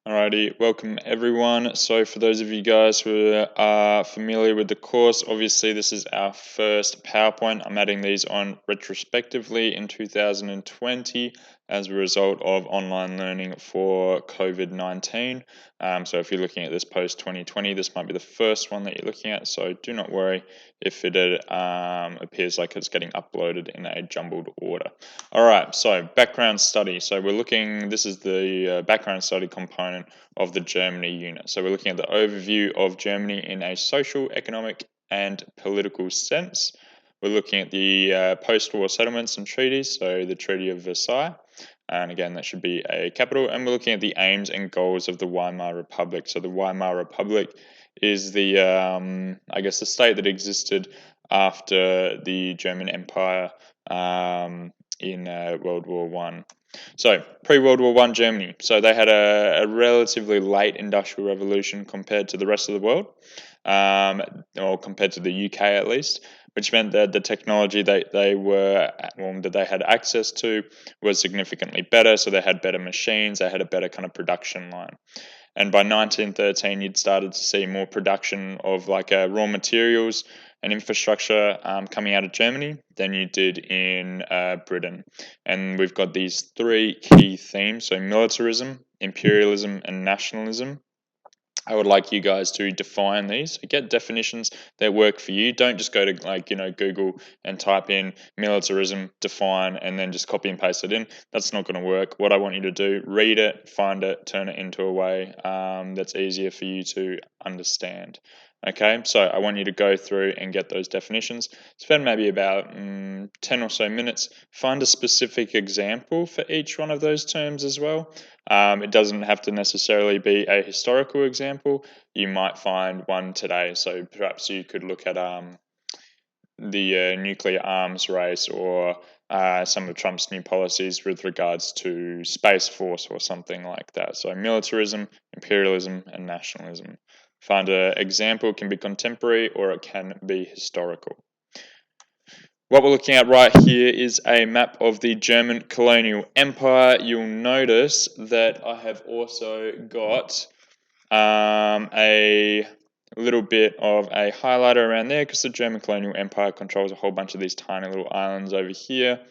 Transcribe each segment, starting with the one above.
Alrighty, welcome everyone. So, for those of you guys who are familiar with the course, obviously this is our first PowerPoint. I'm adding these on retrospectively in 2020 as a result of online learning for COVID-19. So, if you're looking at this post 2020, this might be the first one that you're looking at. So, do not worry if it appears like it's getting uploaded in a jumbled order. All right, so background study. So we're looking, this is the background study component of the Germany unit. So we're looking at the overview of Germany in a social, economic, and political sense. We're looking at the post-war settlements and treaties, so the Treaty of Versailles. And again, that should be a capital. And we're looking at the aims and goals of the Weimar Republic. So the Weimar Republic is the, the state that existed after the German Empire in World War One. So pre-World War One Germany. So they had a relatively late industrial revolution compared to the rest of the world, or compared to the UK at least, which meant that the technology that they had access to was significantly better. So they had better machines, they had a better kind of production line. And by 1913, you'd started to see more production of raw materials and infrastructure coming out of Germany than you did in Britain. And we've got these three key themes: so militarism, imperialism, and nationalism. I would like you guys to define these. Get definitions that work for you. Don't just go to Google and type in militarism, define, and then just copy and paste it in. That's not going to work. What I want you to do: read it, find it, turn it into a way that's easier for you to understand. Okay, so I want you to go through and get those definitions. Spend maybe about 10 or so minutes. Find a specific example for each one of those terms as well. It doesn't have to necessarily be a historical example. You might find one today. So perhaps you could look at the nuclear arms race, or some of Trump's new policies with regards to Space Force or something like that. So militarism, imperialism, and nationalism. Find an example. It can be contemporary or it can be historical. What we're looking at right here is a map of the German colonial empire. You'll notice that I have also got a little bit of a highlighter around there because the German colonial empire controls a whole bunch of these tiny little islands over here.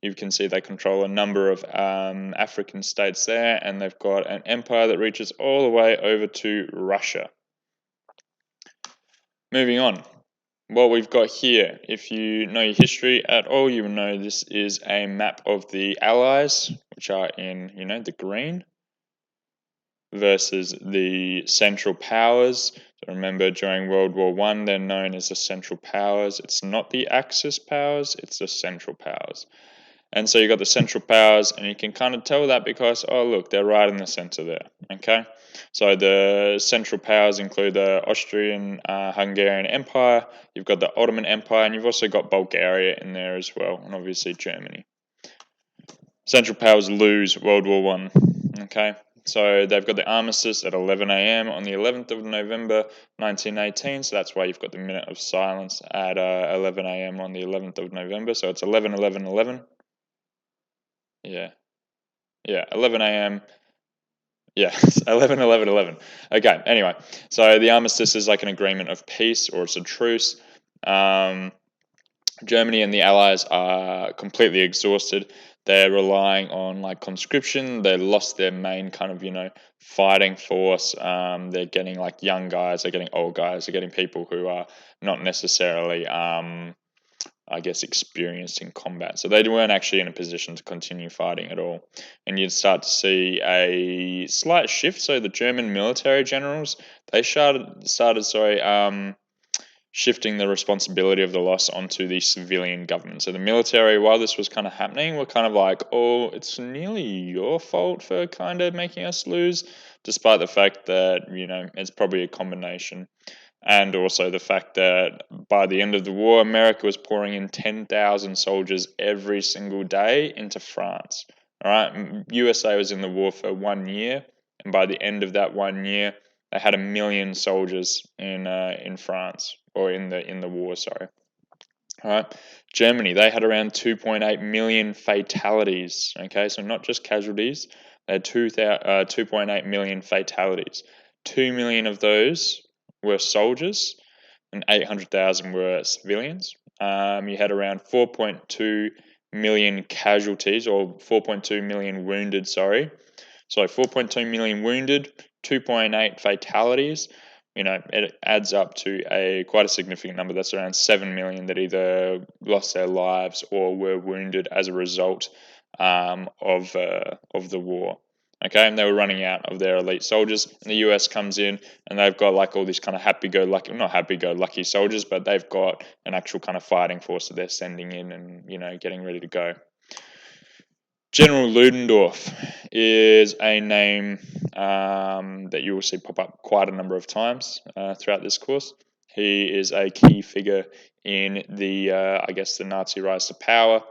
You can see they control a number of African states there, and they've got an empire that reaches all the way over to Russia. Moving on. What we've got here, if you know your history at all, you will know this is a map of the Allies, which are in, the green, versus the Central Powers. So remember, during World War One, they're known as the Central Powers. It's not the Axis powers, it's the Central Powers. And so you've got the Central Powers, and you can kind of tell that because, oh, look, they're right in the center there, okay? So the Central Powers include the Austrian-Hungarian Empire, you've got the Ottoman Empire, and you've also got Bulgaria in there as well, and obviously Germany. Central Powers lose World War One, okay? So they've got the armistice at 11 a.m. on the 11th of November 1918, so that's why you've got the minute of silence at 11 a.m. on the 11th of November, so it's 11, 11, 11. Yeah, 11 a.m. Yeah, 11, 11, 11. Okay, anyway, so the armistice is like an agreement of peace, or it's a truce. Germany and the Allies are completely exhausted. They're relying on conscription. They lost their main kind of fighting force. They're getting young guys. They're getting old guys. They're getting people who are not necessarily experienced in combat. So they weren't actually in a position to continue fighting at all. And you'd start to see a slight shift. So the German military generals, they started shifting the responsibility of the loss onto the civilian government. So the military, while this was kind of happening, were kind of like, oh, it's nearly your fault for kind of making us lose, despite the fact that, it's probably a combination. And also the fact that by the end of the war, America was pouring in 10,000 soldiers every single day into France. All right, USA was in the war for 1 year, and by the end of that 1 year, they had 1 million soldiers in France, or in the war. Sorry. All right, Germany, they had around 2.8 million fatalities. Okay, so not just casualties, They had 2.8 million fatalities. 2 million of those were soldiers, and 800,000 were civilians. You had around 4.2 million casualties, or 4.2 million wounded, sorry. So 4.2 million wounded, 2.8 fatalities. It adds up to quite a significant number. That's around 7 million that either lost their lives or were wounded as a result of the war. Okay, and they were running out of their elite soldiers. And the US comes in, and they've got like all these kind of happy-go-lucky, not happy-go-lucky soldiers, but they've got an actual kind of fighting force that they're sending in and getting ready to go. General Ludendorff is a name that you will see pop up quite a number of times throughout this course. He is a key figure in the Nazi rise to power.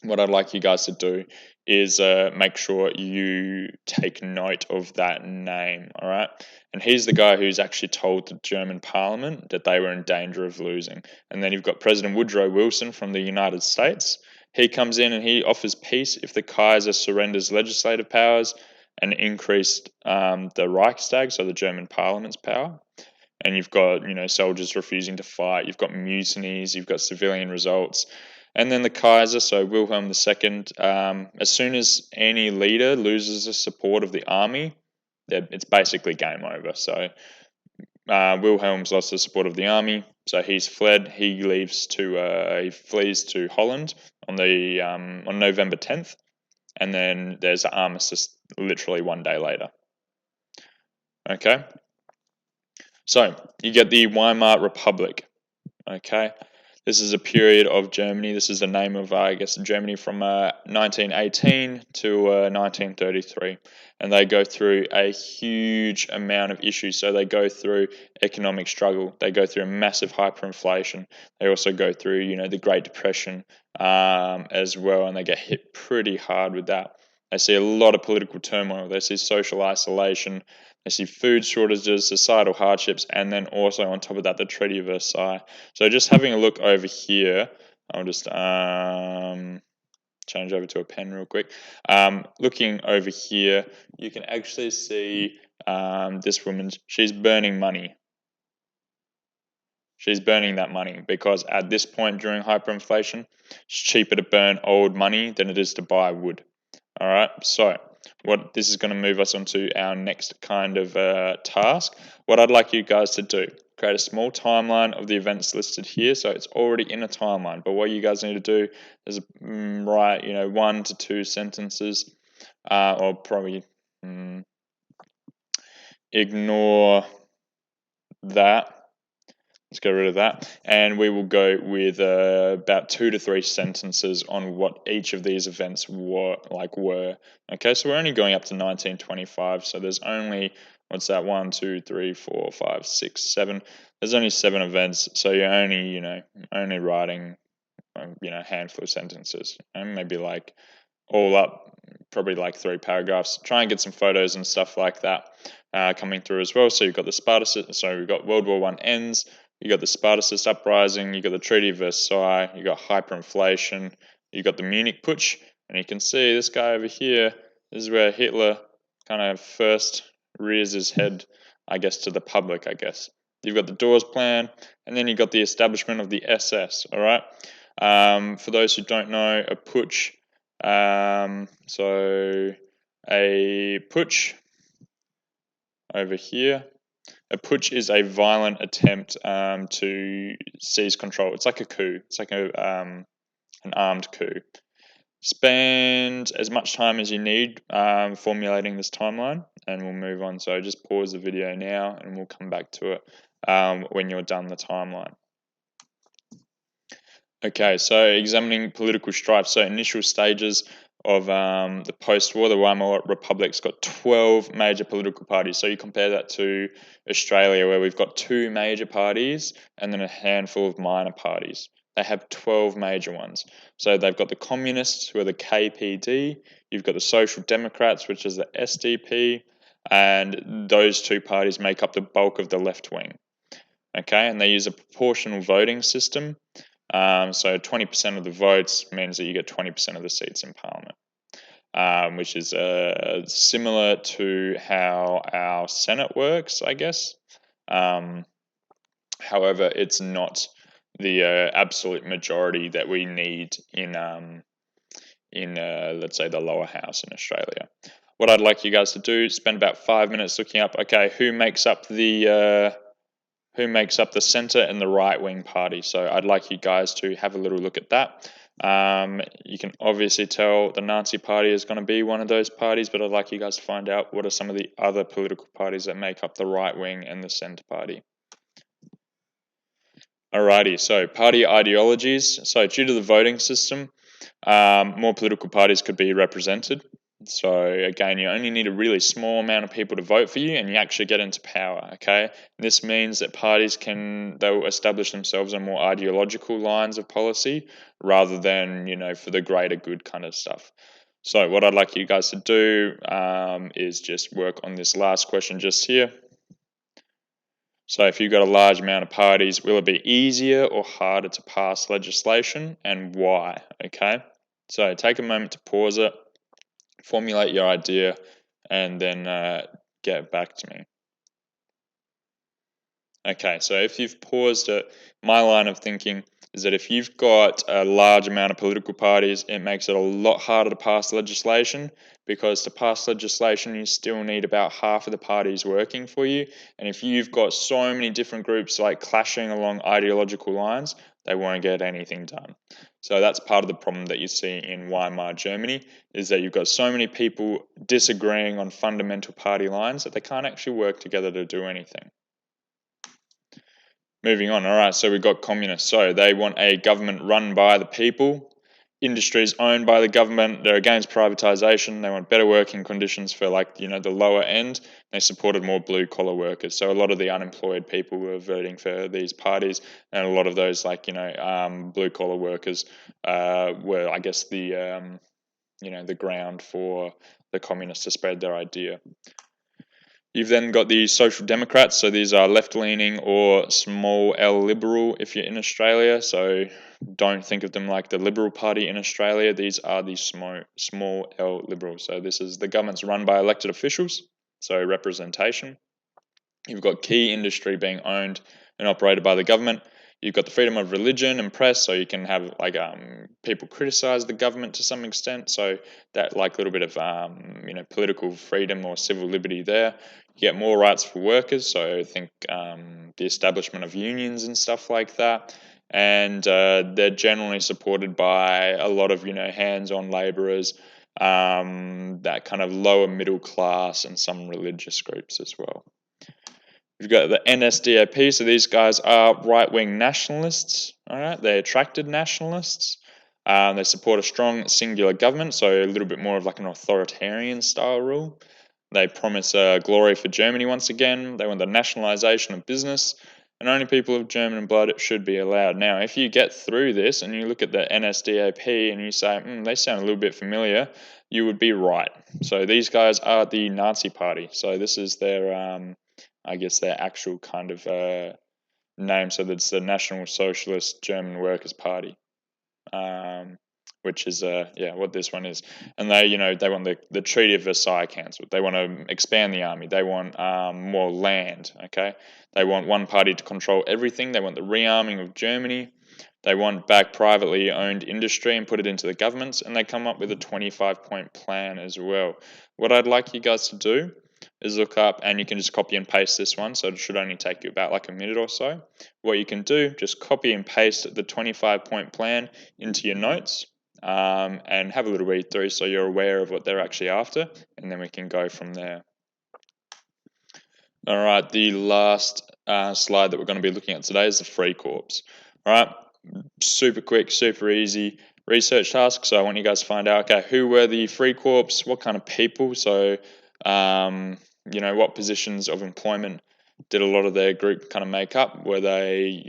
What I'd like you guys to do is make sure you take note of that name, all right? And he's the guy who's actually told the German parliament that they were in danger of losing. And then you've got President Woodrow Wilson from the United States. He comes in and he offers peace if the Kaiser surrenders legislative powers and increased the Reichstag, so the German parliament's power. And you've got, soldiers refusing to fight. You've got mutinies. You've got civilian results. And then the Kaiser, so Wilhelm II, as soon as any leader loses the support of the army, it's basically game over. So Wilhelm's lost the support of the army, so he's fled. He flees to Holland on November 10th, and then there's an armistice literally one day later. Okay, so you get the Weimar Republic. Okay. This is a period of Germany. This is the name of, Germany from 1918 to 1933. And they go through a huge amount of issues. So they go through economic struggle. They go through massive hyperinflation. They also go through, the Great Depression as well. And they get hit pretty hard with that. They see a lot of political turmoil. They see social isolation. They see food shortages, societal hardships, and then also on top of that, the Treaty of Versailles. So just having a look over here, I'll just change over to a pen real quick. Looking over here, you can actually see this woman, she's burning money. She's burning that money because at this point during hyperinflation, it's cheaper to burn old money than it is to buy wood. All right, so what this is going to move us on to our next kind of task. What I'd like you guys to do, create a small timeline of the events listed here. So it's already in a timeline, but what you guys need to do is write, 1 to 2 sentences, or probably ignore that. Let's get rid of that. And we will go with about 2 to 3 sentences on what each of these events were. Okay, so we're only going up to 1925. So there's only, 1, 2, 3, 4, 5, 6, 7. There's only 7 events. So you're only, only writing, a handful of sentences. And maybe all up, probably 3 paragraphs. Try and get some photos and stuff like that coming through as well. So you've got the Spartacist, so we've got World War I ends. You got the Spartacist uprising, you got the Treaty of Versailles, you got hyperinflation, you got the Munich Putsch, and you can see this guy over here. This is where Hitler kind of first rears his head, to the public, You've got the Dawes Plan, and then you got the establishment of the SS, all right? For those who don't know, a putsch, so a putsch over here. A putsch is a violent attempt to seize control. It's like a coup. It's like an armed coup. Spend as much time as you need formulating this timeline, and we'll move on. So just pause the video now, and we'll come back to it when you're done the timeline. Okay, so examining political strife. So initial stages of the post-war, the Weimar Republic's got 12 major political parties. So you compare that to Australia, where we've got 2 major parties and then a handful of minor parties. They have 12 major ones. So they've got the Communists, who are the KPD. You've got the Social Democrats, which is the SDP. And those 2 parties make up the bulk of the left wing. Okay, and they use a proportional voting system. So 20% of the votes means that you get 20% of the seats in Parliament. which is similar to how our Senate works, I guess. Um, However, it's not the absolute majority that we need in let's say the lower house in Australia. What I'd like you guys to do is spend about 5 minutes looking up, okay, who makes up the centre and the right wing party. So I'd like you guys to have a little look at that. You can obviously tell the Nazi Party is going to be one of those parties, but I'd like you guys to find out what are some of the other political parties that make up the right wing and the centre party. Alrighty, so party ideologies. So due to the voting system, more political parties could be represented. So again, you only need a really small amount of people to vote for you, and you actually get into power. Okay, this means that they'll establish themselves on more ideological lines of policy rather than for the greater good kind of stuff. So what I'd like you guys to do is just work on this last question just here. So if you've got a large amount of parties, will it be easier or harder to pass legislation, and why? Okay, so take a moment to pause it, formulate your idea, and then get back to me. Okay, so if you've paused it, my line of thinking is that if you've got a large amount of political parties, it makes it a lot harder to pass legislation, because to pass legislation, you still need about half of the parties working for you. And if you've got so many different groups like clashing along ideological lines, they won't get anything done. So that's part of the problem that you see in Weimar Germany, is that you've got so many people disagreeing on fundamental party lines that they can't actually work together to do anything. Moving on. All right, so we've got communists. So they want a government run by the people, industries owned by the government. They're against privatization. They want better working conditions for the lower end. They supported more blue collar workers. So a lot of the unemployed people were voting for these parties, and a lot of those blue collar workers were, I guess, the ground for the communists to spread their idea. You've then got the Social Democrats, so these are left-leaning or small L liberal if you're in Australia. So don't think of them like the Liberal Party in Australia. These are the small L liberal. So this is the government's run by elected officials, so representation. You've got key industry being owned and operated by the government. You've got the freedom of religion and press, so you can have people criticize the government to some extent. So that little bit of political freedom or civil liberty there. You get more rights for workers, so I think the establishment of unions and stuff like that. And they're generally supported by a lot of hands-on labourers, that kind of lower middle class, and some religious groups as well. We've got the NSDAP, so these guys are right-wing nationalists. All right, they're attracted nationalists. They support a strong singular government, so a little bit more of an authoritarian style rule. They promise glory for Germany once again. They want the nationalisation of business, and only people of German blood should be allowed. Now, if you get through this and you look at the NSDAP and you say, they sound a little bit familiar, you would be right. So these guys are the Nazi Party. So this is their I guess their actual kind of name. So that's the National Socialist German Workers' Party, which is what this one is. And they want the Treaty of Versailles cancelled. They want to expand the army. They want more land. Okay, they want one party to control everything. They want the rearming of Germany. They want back privately owned industry and put it into the governments. And they come up with a 25-point plan as well. What I'd like you guys to do is look up, and you can just copy and paste this one, so it should only take you about a minute or so. What you can do, just copy and paste the 25-point plan into your notes, and have a little read through so you're aware of what they're actually after, and then we can go from there. All right, the last slide that we're going to be looking at today is the Free Corps. All right, super quick, super easy research task. So I want you guys to find out, okay, who were the Free Corps, what kind of people, so what positions of employment did a lot of their group kind of make up? Were they,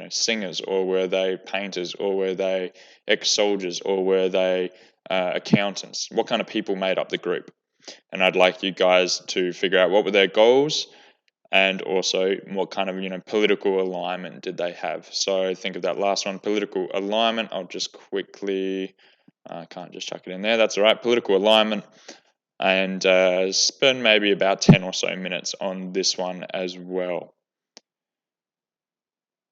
singers, or were they painters, or were they ex-soldiers, or were they accountants? What kind of people made up the group? And I'd like you guys to figure out what were their goals, and also what kind of political alignment did they have. So think of that last one, political alignment. I'll just quickly I can't just chuck it in there. That's all right. Political alignment. And spend maybe about 10 or so minutes on this one as well.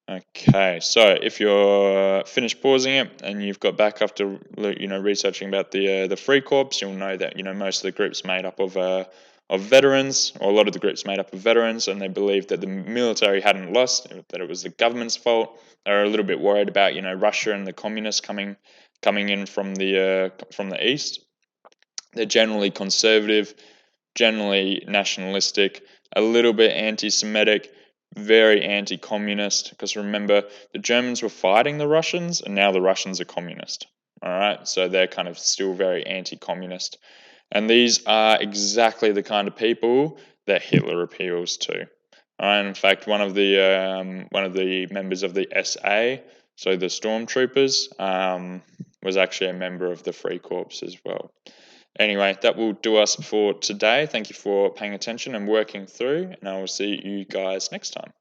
Okay, so if you're finished pausing it and you've got back after researching about the Free Corps, you'll know that most of the groups made up of veterans, or a lot of the groups made up of veterans, and they believed that the military hadn't lost, that it was the government's fault. They were a little bit worried about Russia and the communists coming in from the east. They're generally conservative, generally nationalistic, a little bit anti-Semitic, very anti-communist. Because remember, the Germans were fighting the Russians, and now the Russians are communist. All right, so they're kind of still very anti-communist, and these are exactly the kind of people that Hitler appeals to. All right, in fact, one of the members of the SA, so the stormtroopers, was actually a member of the Free Corps as well. Anyway, that will do us for today. Thank you for paying attention and working through, and I will see you guys next time.